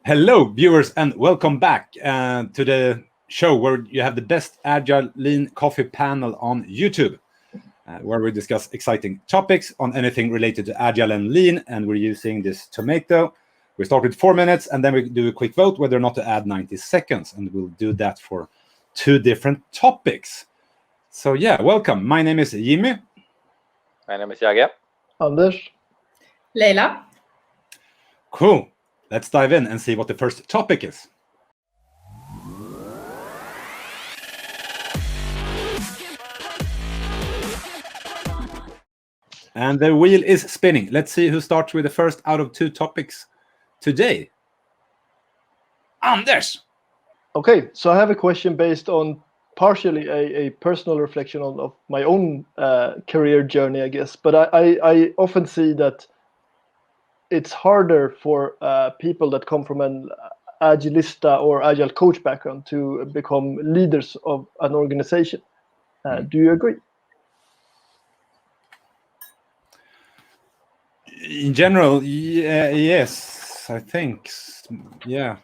Hello, viewers, and welcome back to the show where you have the best Agile Lean Coffee panel on YouTube, where we discuss exciting topics on anything related to Agile and Lean, and we're using this tomato. We start with 4 minutes, and then we do a quick vote whether or not to add 90 seconds, and we'll do that for 2 different topics. So yeah, welcome. My name is Jimmy. My name is Jagge. Anders. Leila. Cool. Let's dive in and see what the first topic is. And the wheel is spinning. Let's see who starts with the first out of 2 topics today. Anders! Okay, so I have a question based on partially a personal reflection of my own career journey, I guess. But I often see that it's harder for people that come from an Agilista or Agile coach background to become leaders of an organization. Do you agree? In general, yes, I think. Yeah.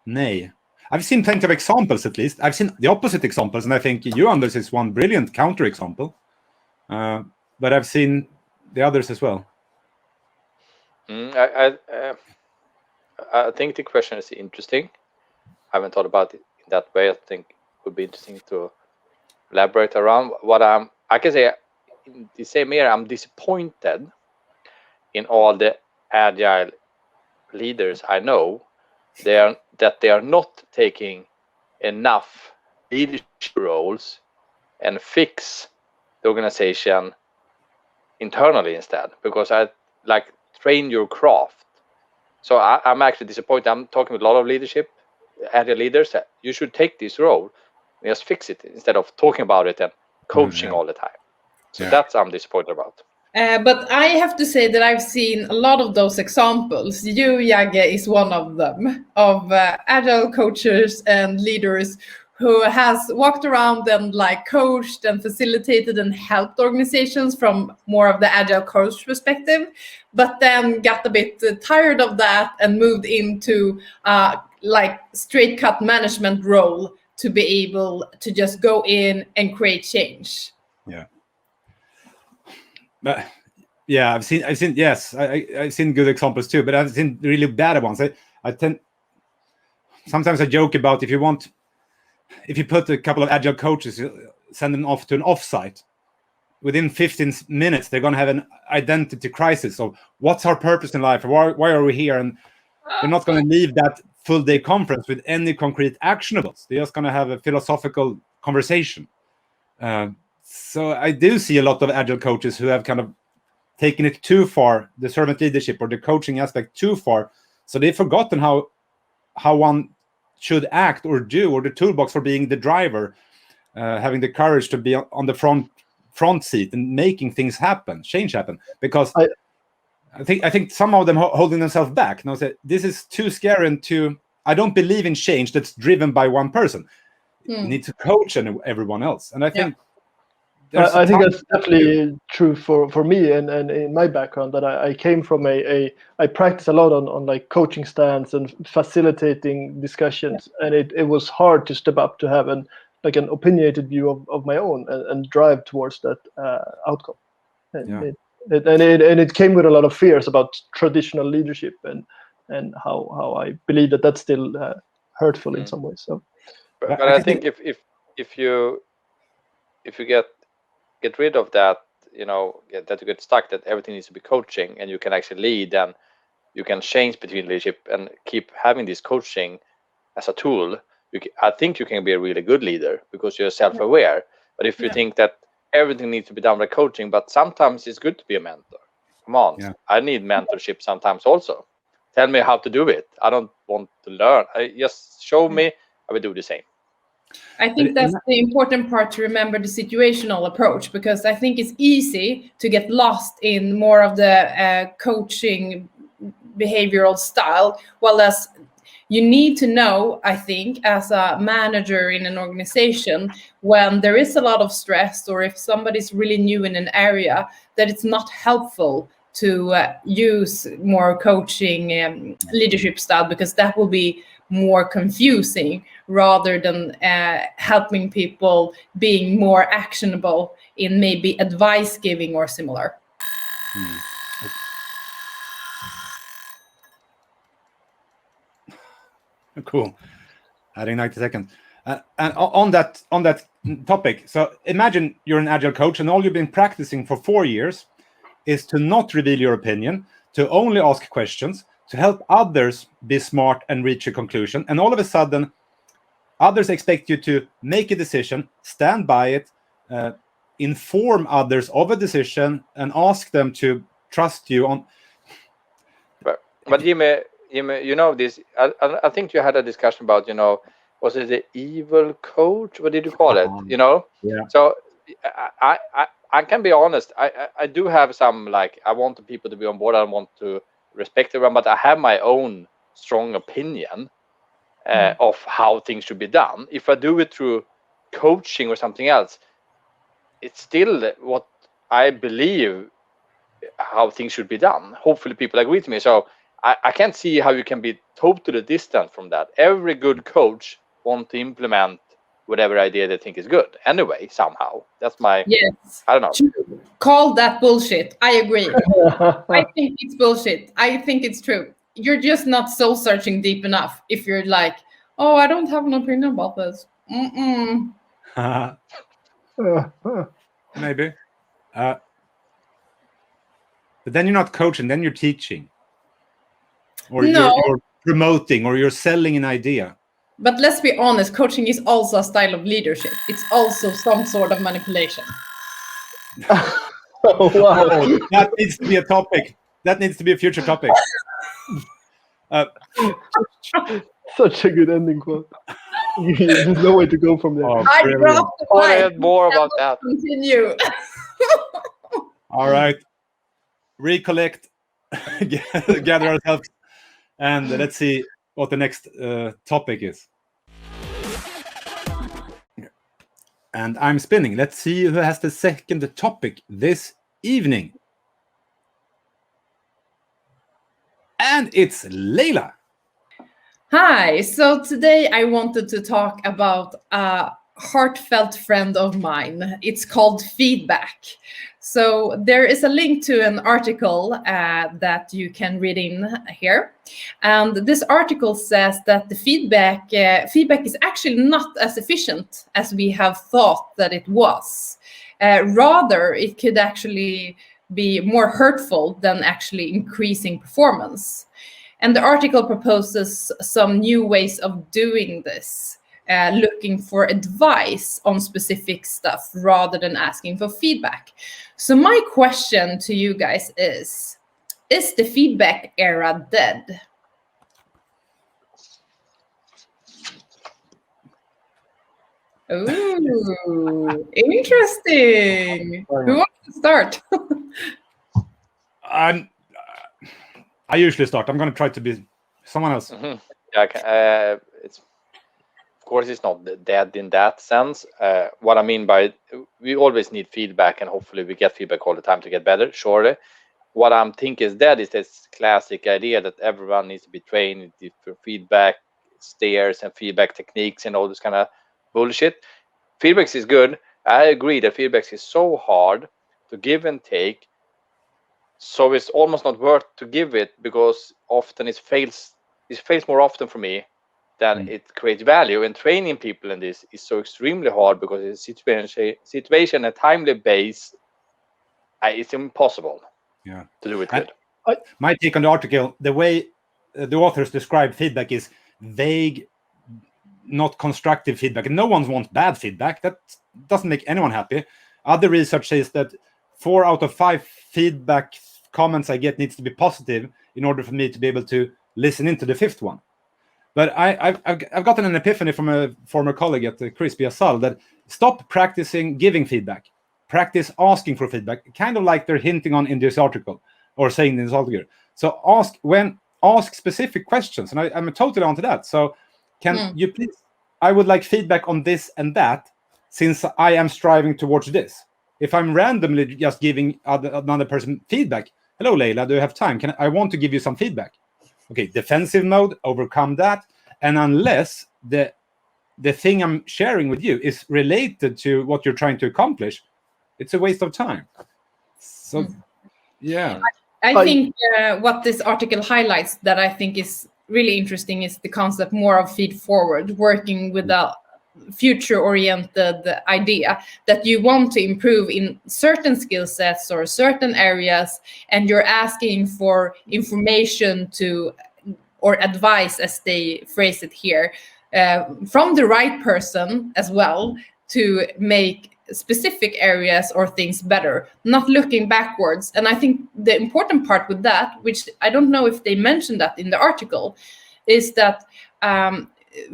Nay. I've seen plenty of examples, at least. I've seen the opposite examples, and I think you, Anders, is one brilliant counterexample. But I've seen the others as well. I think the question is interesting. I haven't thought about it in that way. I think it would be interesting to elaborate around what I can say in the same year. I'm disappointed in all the Agile leaders I know. They are not taking enough leadership roles and fix the organization internally instead, because I like train your craft. So I'm actually disappointed. I'm talking with a lot of leadership, Agile leaders, that you should take this role and just fix it instead of talking about it and coaching all the time. So that's I'm disappointed about. But I have to say that I've seen a lot of those examples. You, Jagge, is one of them, of Agile coaches and leaders who has walked around and like coached and facilitated and helped organizations from more of the Agile coach perspective, but then got a bit tired of that and moved into like straight cut management role to be able to just go in and create change. Yeah. But yeah, I've seen yes, I've seen good examples too, but I've seen really bad ones. Sometimes I joke about if you put a couple of Agile coaches, send them off to an offsite, within 15 minutes, they're going to have an identity crisis of what's our purpose in life? Why are we here? And they're not going to leave that full day conference with any concrete actionables. They're just going to have a philosophical conversation. So I do see a lot of Agile coaches who have kind of taken it too far, the servant leadership or the coaching aspect too far. So they've forgotten how one should act or do, or the toolbox for being the driver, having the courage to be on the front seat and making things happen, change happen. Because I think some of them holding themselves back. Now say this is too scary and I don't believe in change that's driven by one person. You need to coach everyone else, and I think. I think that's definitely true for me and in my background, that I came from I practice a lot on like coaching stands and facilitating discussions, and it was hard to step up to have an opinionated view of my own and drive towards that outcome. And it came with a lot of fears about traditional leadership and how I believe that's still hurtful in some ways. So, but I think if you get rid of that, that you get stuck, that everything needs to be coaching, and you can actually lead, and you can change between leadership and keep having this coaching as a tool. I think you can be a really good leader because you're self-aware. But if you think that everything needs to be done by coaching, but sometimes it's good to be a mentor. Come on, I need mentorship sometimes also. Tell me how to do it. I don't want to learn. Just show me, I will do the same. I think that's the important part, to remember the situational approach, because I think it's easy to get lost in more of the coaching behavioral style, while as you need to know, I think, as a manager in an organization, when there is a lot of stress or if somebody's really new in an area, that it's not helpful to use more coaching leadership style, because that will be more confusing rather than helping people being more actionable in maybe advice giving or similar. Cool. Adding 90 seconds. And on that topic, so imagine you're an agile coach and all you've been practicing for 4 years is to not reveal your opinion, to only ask questions, to help others be smart and reach a conclusion. And all of a sudden, others expect you to make a decision, stand by it, inform others of a decision, and ask them to trust you on. But Jimmy, you know this. I think you had a discussion about, was it the evil coach? What did you call it? Yeah. So I can be honest. I do have some, like, I want the people to be on board. I want to respect everyone, but I have my own strong opinion of how things should be done. If I do it through coaching or something else, it's still what I believe how things should be done. Hopefully people agree with me. So I can't see how you can be totally distant from that. Every good coach wants to implement whatever idea they think is good anyway, somehow. That's my, Yes. I don't know. True. Call that bullshit. I agree. I think it's bullshit. I think it's true. You're just not soul searching deep enough if you're like, oh, I don't have an opinion about this. Maybe. But then you're not coaching, then you're teaching. Or you're promoting, or you're selling an idea. But let's be honest, coaching is also a style of leadership. It's also some sort of manipulation. Oh, wow. That needs to be a topic. That needs to be a future topic. Such a good ending quote. There's no way to go from there. Oh, I brilliant. dropped the I mic. heard more about that. Continue. All right. Recollect, gather ourselves, and let's see what the next topic is. And I'm spinning. Let's see who has the second topic this evening. And it's Leila. Hi. So today I wanted to talk about a heartfelt friend of mine. It's called feedback. So there is a link to an article that you can read in here. And this article says that the feedback is actually not as efficient as we have thought that it was. Rather, it could actually be more hurtful than actually increasing performance. And the article proposes some new ways of doing this, looking for advice on specific stuff rather than asking for feedback. So my question to you guys is the feedback era dead? Ooh, interesting. Who wants to start? I usually start. I'm going to try to be someone else. Mm-hmm. Yeah, it's, of course, it's not dead in that sense. What I mean by we always need feedback, and hopefully we get feedback all the time to get better. Surely, what I'm thinking is dead is this classic idea that everyone needs to be trained for feedback stairs and feedback techniques and all this kind of bullshit. Feedback is good. I agree that feedback is so hard to give and take. So it's almost not worth to give it, because often it fails more often for me than it creates value. And training people in this is so extremely hard because it's situation and timely base. It's impossible to do it good. My take on the article, the way the authors describe feedback is vague, not constructive feedback. And no one wants bad feedback. That doesn't make anyone happy. Other research says that 4 out of 5 feedback comments I get needs to be positive in order for me to be able to listen into the 5th one. But I've gotten an epiphany from a former colleague at Crispy Asal that stop practicing giving feedback. Practice asking for feedback, kind of like they're hinting on in this article or saying in this article. So ask specific questions. And I'm totally onto that. So can you please, I would like feedback on this and that, since I am striving towards this. If I'm randomly just giving another person feedback, hello, Leila, do you have time? I want to give you some feedback. Okay, defensive mode, overcome that. And unless the thing I'm sharing with you is related to what you're trying to accomplish, it's a waste of time. So, yeah. I think what this article highlights that I think is really interesting is the concept more of feed forward, working with a future-oriented idea that you want to improve in certain skill sets or certain areas, and you're asking for information or advice, as they phrase it here, from the right person as well, to make specific areas or things better, not looking backwards. And I think the important part with that, which I don't know if they mentioned that in the article, is that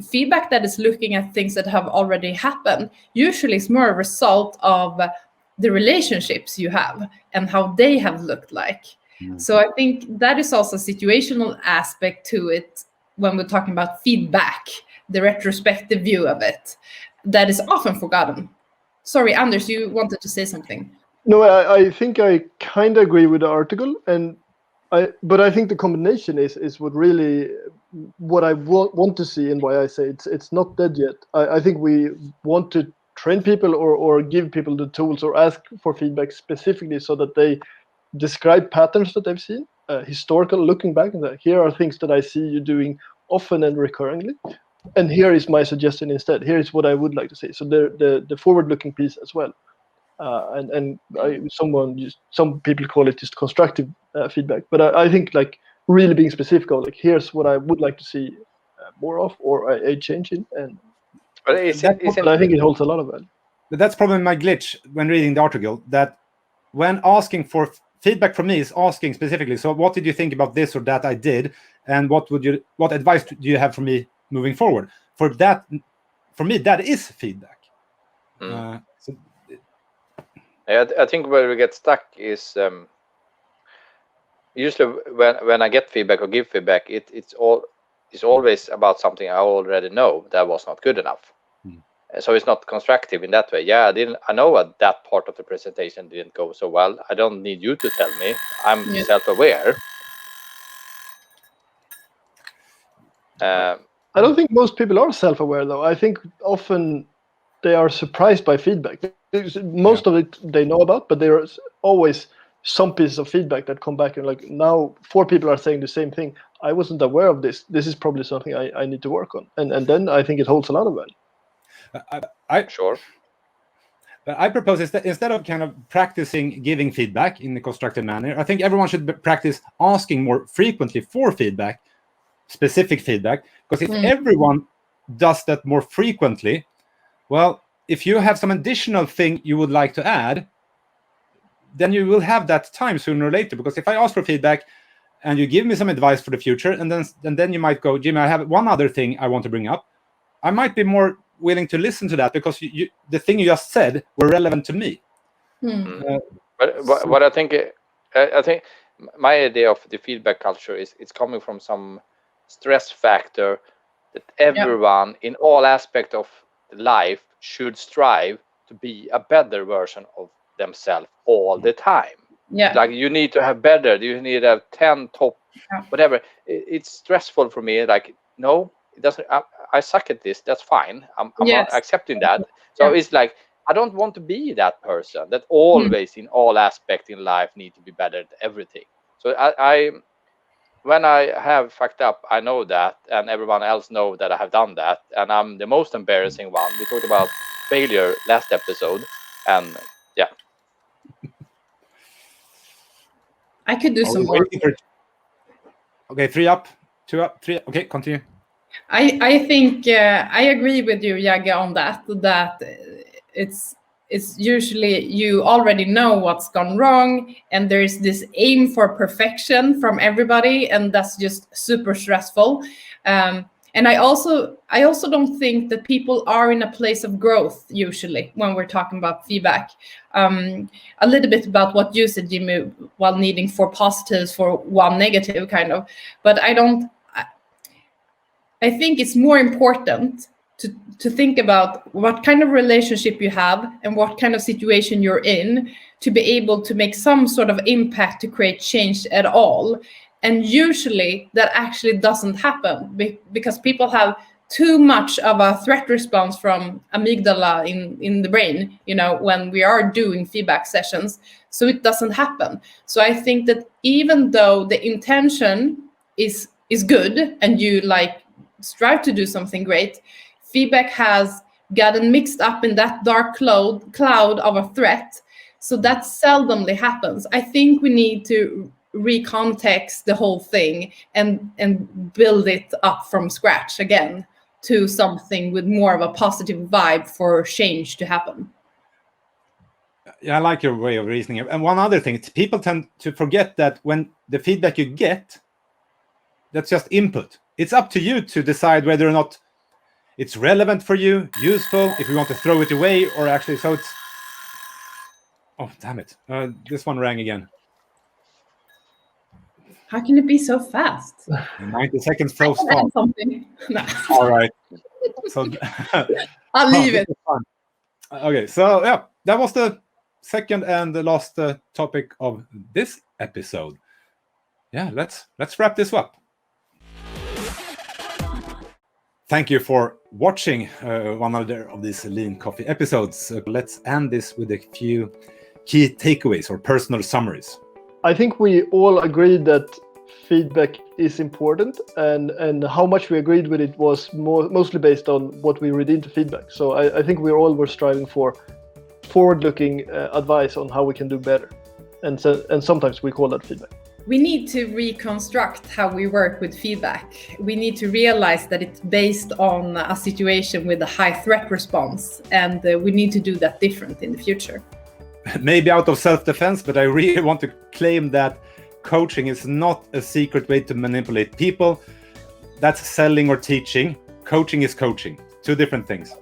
feedback that is looking at things that have already happened usually is more a result of the relationships you have and how they have looked like. So I think that is also a situational aspect to it when we're talking about feedback, the retrospective view of it, that is often forgotten. Sorry, Anders, you wanted to say something. No, I think I kind of agree with the article, but I think the combination is what I want to see, and why I say it's not dead yet. I think we want to train people or give people the tools or ask for feedback specifically so that they describe patterns that they've seen, historical, looking back, and here are things that I see you doing often and recurringly, and here is my suggestion instead. Here is what I would like to say. So the forward-looking piece as well, some people call it just constructive feedback, but I think like really being specific of like here's what I would like to see more of or a change in, and but I think it holds a lot of value. But that's probably my glitch when reading the article, that when asking for feedback from me is asking specifically, so what did you think about this or that I did, and what advice do you have for me moving forward? For me, that is feedback. I think where we get stuck is usually when I get feedback or give feedback, it's always about something I already know that was not good enough. So it's not constructive in that way. Yeah, I know that part of the presentation didn't go so well. I don't need you to tell me. I'm self-aware. I don't think most people are self-aware, though. I think often they are surprised by feedback. Most of it they know about, but there is always some pieces of feedback that come back and like, now 4 people are saying the same thing. I wasn't aware of this. This is probably something I need to work on. And then I think it holds a lot of value. Sure. But I propose instead of kind of practicing giving feedback in a constructive manner, I think everyone should practice asking more frequently for feedback, specific feedback, because if everyone does that more frequently, well, if you have some additional thing you would like to add, then you will have that time sooner or later. Because if I ask for feedback and you give me some advice for the future, and then you might go, Jimmy, I have one other thing I want to bring up, I might be more willing to listen to that because the thing you just said were relevant to me. But what I think my idea of the feedback culture is it's coming from some stress factor that everyone in all aspects of life should strive to be a better version of themselves all the time. Like you need to have better, you need to have 10 top whatever. It's stressful for me. Like, no, it doesn't. I suck at this. That's fine. I'm not accepting that. So it's like I don't want to be that person that always in all aspects in life need to be better at everything. So I when I have fucked up, I know that, and everyone else know that I have done that, and I'm the most embarrassing one. We talked about failure last episode, and I could do some more. Okay, 3 up, 2 up, 3 up. Okay, continue. I think I agree with you, Jagge, on that it's usually you already know what's gone wrong, and there's this aim for perfection from everybody, and that's just super stressful. And I also don't think that people are in a place of growth usually when we're talking about feedback. A little bit about what you said, Jimmy, while needing 4 positives for 1 negative, kind of. But I think it's more important to think about what kind of relationship you have and what kind of situation you're in, to be able to make some sort of impact to create change at all. And usually that actually doesn't happen because people have too much of a threat response from amygdala in the brain, when we are doing feedback sessions. So it doesn't happen. So I think that even though the intention is good and you strive to do something great, feedback has gotten mixed up in that dark cloud of a threat. So that seldomly happens. I think we need to recontext the whole thing and build it up from scratch again to something with more of a positive vibe for change to happen. Yeah, I like your way of reasoning. And one other thing, people tend to forget that when the feedback you get, that's just input. It's up to you to decide whether or not it's relevant for you, useful, if you want to throw it away, or actually, so it's... Oh, damn it. This one rang again. How can it be so fast? 90 seconds so fast. Something. No. All right. So I'll leave it. Okay, so yeah, that was the second and the last topic of this episode. Yeah, let's wrap this up. Thank you for watching one of these Lean Coffee episodes. Let's end this with a few key takeaways or personal summaries. I think we all agreed that feedback is important, and how much we agreed with it was mostly based on what we read into feedback. So I think we all were striving for forward-looking advice on how we can do better, and sometimes we call that feedback. We need to reconstruct how we work with feedback. We need to realize that it's based on a situation with a high threat response, and we need to do that different in the future. Maybe out of self-defense, but I really want to claim that coaching is not a secret way to manipulate people. That's selling or teaching. Coaching is coaching. Two different things.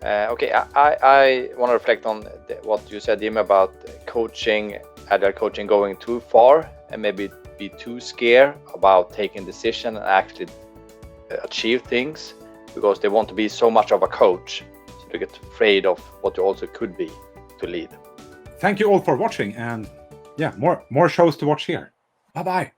Okay, I want to reflect on what you said, Jim, about coaching, adult coaching going too far and maybe be too scared about taking decision and actually achieve things because they want to be so much of a coach. So they get afraid of what you also could be to lead. Thank you all for watching, and yeah, more shows to watch here. Bye-bye.